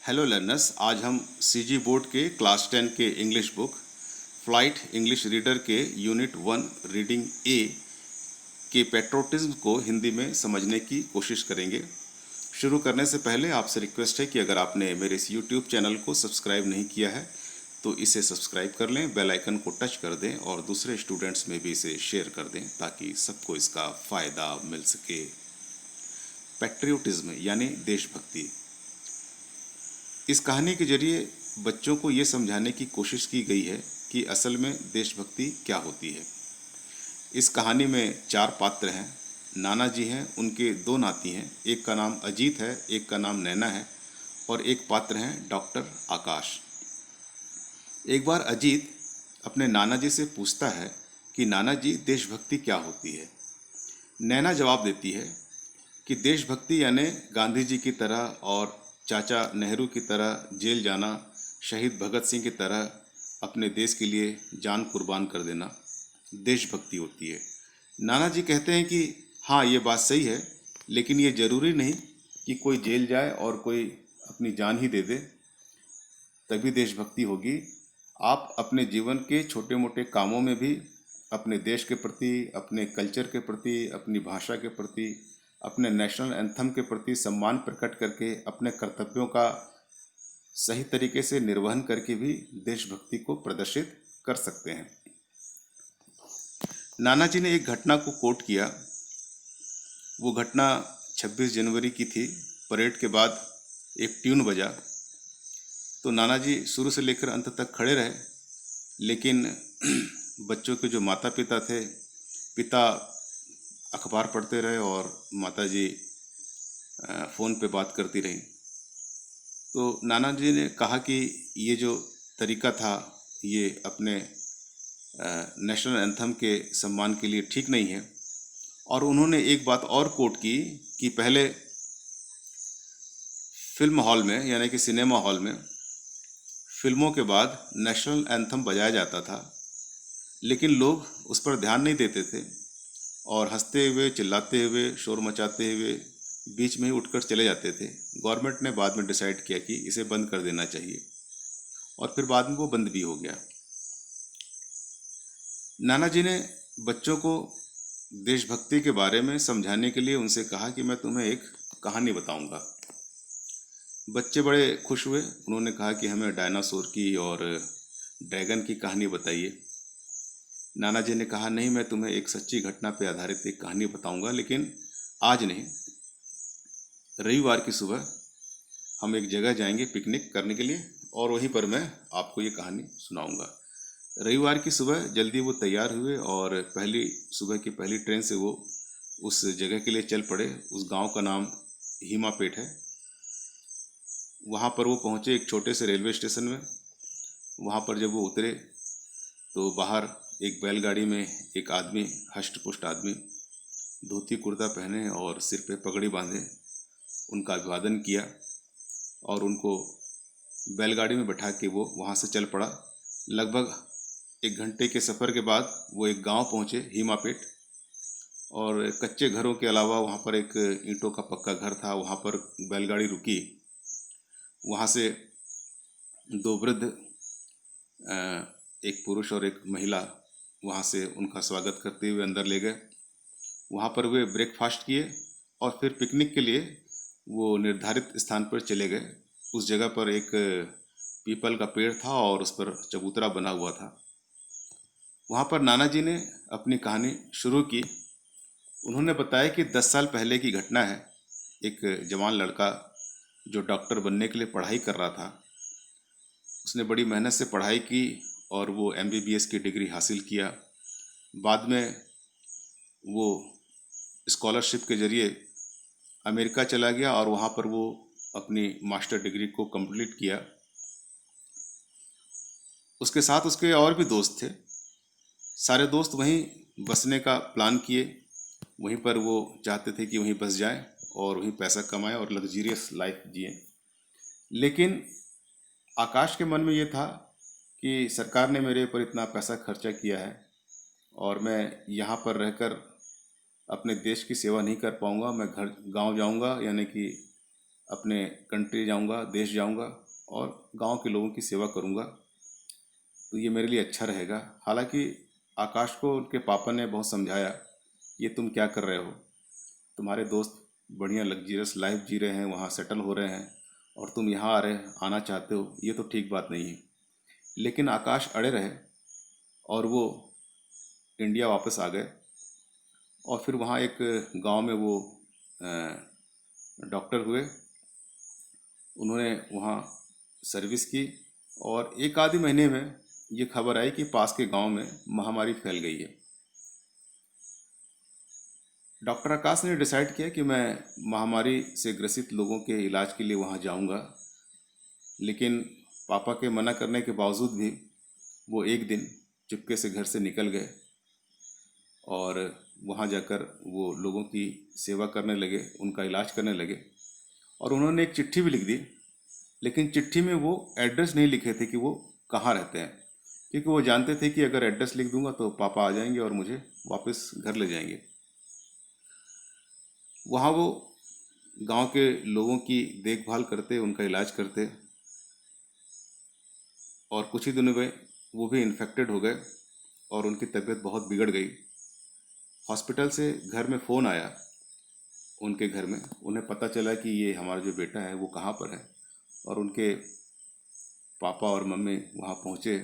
Hello learners, आज हम CG board के क्लास 10 के English book flight English reader के यूनिट 1 रीडिंग ए के पेट्रोटिज्म को हिंदी में समझने की कोशिश करेंगे। शुरू करने से पहले आपसे रिक्वेस्ट है कि अगर आपने मेरे इस यूट्यूब चैनल को सब्सक्राइब नहीं किया है तो इसे सब्सक्राइब कर लें, बेल आइकन को टच कर दें और दूसरे स्टूडेंट्स में भी इसे शेयर कर दें ताकि सबको इसका फ़ायदा मिल सके। पेट्रियोटिज्म यानी देशभक्ति। इस कहानी के जरिए बच्चों को ये समझाने की कोशिश की गई है कि असल में देशभक्ति क्या होती है। इस कहानी में 4 पात्र हैं। नाना जी हैं, उनके 2 नाती हैं, एक का नाम अजीत है, एक का नाम नैना है और एक पात्र हैं डॉक्टर आकाश। एक बार अजीत अपने नाना जी से पूछता है कि नाना जी, देशभक्ति क्या होती है। नैना जवाब देती है कि देशभक्ति यानी गांधी जी की तरह और चाचा नेहरू की तरह जेल जाना, शहीद भगत सिंह की तरह अपने देश के लिए जान कुर्बान कर देना देशभक्ति होती है। नाना जी कहते हैं कि हाँ, ये बात सही है, लेकिन ये ज़रूरी नहीं कि कोई जेल जाए और कोई अपनी जान ही दे दे तभी देशभक्ति होगी। आप अपने जीवन के छोटे मोटे कामों में भी अपने देश के प्रति, अपने कल्चर के प्रति, अपनी भाषा के प्रति, अपने नेशनल एंथम के प्रति सम्मान प्रकट करके अपने कर्तव्यों का सही तरीके से निर्वहन करके भी देशभक्ति को प्रदर्शित कर सकते हैं। नाना जी ने एक घटना को कोट किया। वो घटना 26 जनवरी की थी। परेड के बाद एक ट्यून बजा तो नाना जी शुरू से लेकर अंत तक खड़े रहे, लेकिन बच्चों के जो माता पिता थे, पिता अखबार पढ़ते रहे और माता जी फ़ोन पे बात करती रहीं। तो नाना जी ने कहा कि ये जो तरीका था ये अपने नेशनल एंथम के सम्मान के लिए ठीक नहीं है। और उन्होंने एक बात और कोट की कि पहले फिल्म हॉल में यानी कि सिनेमा हॉल में फिल्मों के बाद नेशनल एंथम बजाया जाता था, लेकिन लोग उस पर ध्यान नहीं देते थे और हंसते हुए, चिल्लाते हुए, शोर मचाते हुए बीच में ही उठकर चले जाते थे। गवर्नमेंट ने बाद में डिसाइड किया कि इसे बंद कर देना चाहिए और फिर बाद में वो बंद भी हो गया। नाना जी ने बच्चों को देशभक्ति के बारे में समझाने के लिए उनसे कहा कि मैं तुम्हें एक कहानी बताऊंगा। बच्चे बड़े खुश हुए। उन्होंने कहा कि हमें डायनासोर की और ड्रैगन की कहानी बताइए। नाना जी ने कहा, नहीं, मैं तुम्हें एक सच्ची घटना पर आधारित एक कहानी बताऊंगा, लेकिन आज नहीं, रविवार की सुबह हम एक जगह जाएंगे पिकनिक करने के लिए और वहीं पर मैं आपको ये कहानी सुनाऊंगा। रविवार की सुबह जल्दी वो तैयार हुए और सुबह की पहली ट्रेन से वो उस जगह के लिए चल पड़े। उस गांव का नाम हीमापेट है। वहाँ पर वो पहुँचे एक छोटे से रेलवे स्टेशन में। वहाँ पर जब वो उतरे तो बाहर एक बैलगाड़ी में एक आदमी, हष्ट पुष्ट आदमी, धोती कुर्ता पहने और सिर पे पगड़ी बांधे, उनका अभिवादन किया और उनको बैलगाड़ी में बैठा के वो वहाँ से चल पड़ा। लगभग 1 घंटे के सफ़र के बाद वो एक गांव पहुँचे, हीमापेट, और कच्चे घरों के अलावा वहाँ पर एक ईंटों का पक्का घर था। वहाँ पर बैलगाड़ी रुकी। वहाँ से 2 वृद्ध, एक पुरुष और एक महिला, वहाँ से उनका स्वागत करते हुए अंदर ले गए। वहाँ पर वे ब्रेकफास्ट किए और फिर पिकनिक के लिए वो निर्धारित स्थान पर चले गए। उस जगह पर एक पीपल का पेड़ था और उस पर चबूतरा बना हुआ था। वहाँ पर नाना जी ने अपनी कहानी शुरू की। उन्होंने बताया कि 10 साल पहले की घटना है। एक जवान लड़का जो डॉक्टर बनने के लिए पढ़ाई कर रहा था, उसने बड़ी मेहनत से पढ़ाई की और वो MBBS की डिग्री हासिल किया। बाद में वो स्कॉलरशिप के जरिए अमेरिका चला गया और वहाँ पर वो अपनी मास्टर डिग्री को कंप्लीट किया। उसके साथ उसके और भी दोस्त थे। सारे दोस्त वहीं बसने का प्लान किए। वहीं पर वो चाहते थे कि वहीं बस जाएं और वहीं पैसा कमाएं और लग्जीरियस लाइफ जिएं। लेकिन आकाश के मन में ये था कि सरकार ने मेरे ऊपर इतना पैसा खर्चा किया है और मैं यहाँ पर रहकर अपने देश की सेवा नहीं कर पाऊँगा। मैं गांव जाऊँगा, यानी कि अपने कंट्री जाऊंगा, देश जाऊंगा और गांव के लोगों की सेवा करूंगा, तो ये मेरे लिए अच्छा रहेगा। हालांकि आकाश को उनके पापा ने बहुत समझाया, ये तुम क्या कर रहे हो, तुम्हारे दोस्त बढ़िया लग्जरियस लाइफ जी रहे हैं, वहाँ सेटल हो रहे हैं और तुम यहाँ आना चाहते हो, ये तो ठीक बात नहीं है। लेकिन आकाश अड़े रहे और वो इंडिया वापस आ गए और फिर वहाँ एक गांव में वो डॉक्टर हुए। उन्होंने वहाँ सर्विस की और एक आधे महीने में ये खबर आई कि पास के गांव में महामारी फैल गई है। डॉक्टर आकाश ने डिसाइड किया कि मैं महामारी से ग्रसित लोगों के इलाज के लिए वहाँ जाऊँगा। लेकिन पापा के मना करने के बावजूद भी वो एक दिन चुपके से घर से निकल गए और वहाँ जाकर वो लोगों की सेवा करने लगे, उनका इलाज करने लगे। और उन्होंने एक चिट्ठी भी लिख दी, लेकिन चिट्ठी में वो एड्रेस नहीं लिखे थे कि वो कहाँ रहते हैं, क्योंकि वो जानते थे कि अगर एड्रेस लिख दूंगा तो पापा आ जाएंगे और मुझे वापस घर ले जाएंगे। वहाँ वो गांव के लोगों की देखभाल करते, उनका इलाज करते और कुछ ही दिनों में वो भी इन्फेक्टेड हो गए और उनकी तबीयत बहुत बिगड़ गई। हॉस्पिटल से घर में फ़ोन आया, उनके घर में उन्हें पता चला कि ये हमारा जो बेटा है वो कहाँ पर है। और उनके पापा और मम्मी वहाँ पहुँचे।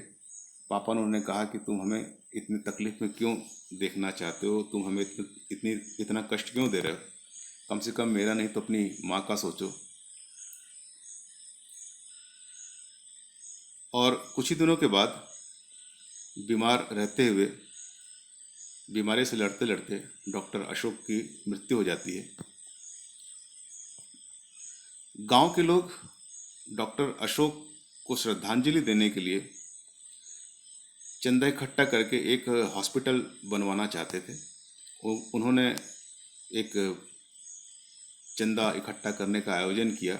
पापा ने उन्हें कहा कि तुम हमें इतनी तकलीफ में क्यों देखना चाहते हो, तुम हमें इतना कष्ट क्यों दे रहे हो, कम से कम मेरा नहीं तो अपनी माँ का सोचो। और कुछ ही दिनों के बाद बीमार रहते हुए, बीमारी से लड़ते लड़ते डॉक्टर अशोक की मृत्यु हो जाती है। गांव के लोग डॉक्टर अशोक को श्रद्धांजलि देने के लिए चंदा इकट्ठा करके एक हॉस्पिटल बनवाना चाहते थे। उन्होंने एक चंदा इकट्ठा करने का आयोजन किया,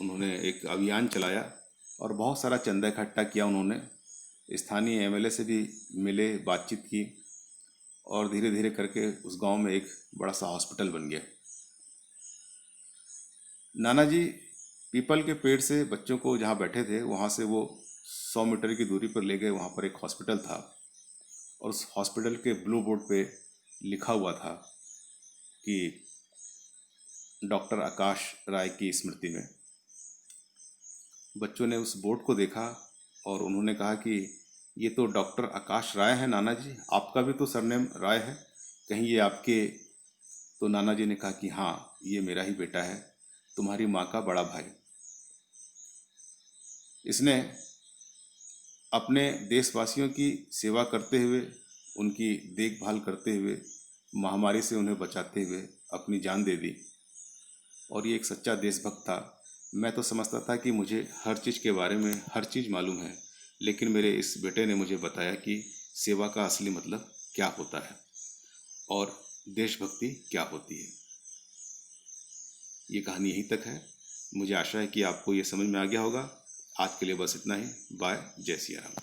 उन्होंने एक अभियान चलाया और बहुत सारा चंदा इकट्ठा किया। उन्होंने स्थानीय एमएलए से भी मिले, बातचीत की और धीरे धीरे करके उस गांव में एक बड़ा सा हॉस्पिटल बन गया। नानाजी पीपल के पेड़ से बच्चों को जहाँ बैठे थे वहाँ से वो 100 मीटर की दूरी पर ले गए। वहाँ पर एक हॉस्पिटल था और उस हॉस्पिटल के ब्लू बोर्ड पे लिखा हुआ था कि डॉक्टर आकाश राय की स्मृति में। बच्चों ने उस बोर्ड को देखा और उन्होंने कहा कि ये तो डॉक्टर आकाश राय है नाना जी, आपका भी तो सरनेम राय है, कहीं ये आपके? तो नाना जी ने कहा कि हाँ, ये मेरा ही बेटा है, तुम्हारी माँ का बड़ा भाई। इसने अपने देशवासियों की सेवा करते हुए, उनकी देखभाल करते हुए, महामारी से उन्हें बचाते हुए अपनी जान दे दी और ये एक सच्चा देशभक्त था। मैं तो समझता था कि मुझे हर चीज़ के बारे में हर चीज़ मालूम है, लेकिन मेरे इस बेटे ने मुझे बताया कि सेवा का असली मतलब क्या होता है और देशभक्ति क्या होती है। ये कहानी यहीं तक है। मुझे आशा है कि आपको ये समझ में आ गया होगा। आज के लिए बस इतना ही। बाय। जय सिया राम।